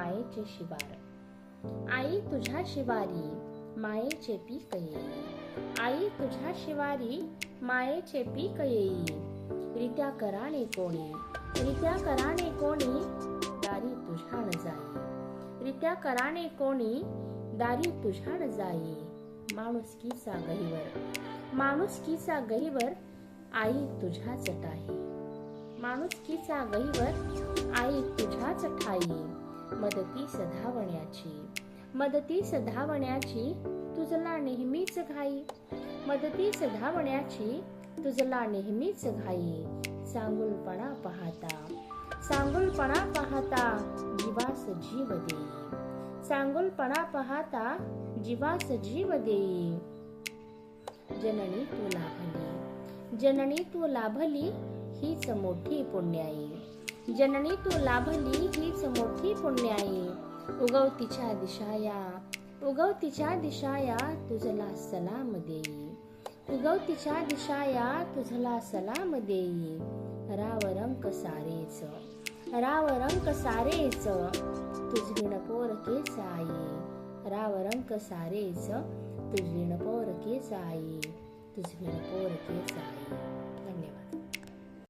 मायेचे शिवार। आई तुझ्या शिवारी मायेचे पीक येई, आई तुझ्या शिवारी मायेचे पीक येई। रित्या कराने कोणी, रित्या कराने कोणी दारी तुझ्या न जाई, रित्या कराने कोणी दारी तुझ्या न जाई। माणुसकीचा गहिवर, माणुसकीचा गहिवर आई तुझ्याच ठाई, माणुसकीचा गहिवर आई तुझ्याच ठाई। मदतीस धावण्याची, मदतीस धावण्याची तुझला नेहमीच घाई, मदतीस धावण्याची तुझला नेहमीच घाई। चांगुलपणा पाहता, चांगुलपणा पाहता जीवास जीव देई, चांगुलपणा पाहता जीवास जीव देई। जननी तू लाभली, जननी तू लाभली हीच मोठी पुण्याई, जननी तू लाभली हीच मोठी पुण्याई। उगवतीच्या दिशाया, उगवतीच्या दिशाया तुझला सलाम देई, उगवतीच्या दिशाया तुझला सलाम देई। राव रंक सारेच, राव रंक सारेच तुझविण पोरकेच आई, राव रंक सारेच तुझविण पोरकेच आई, तुझविण पोरकेच आई।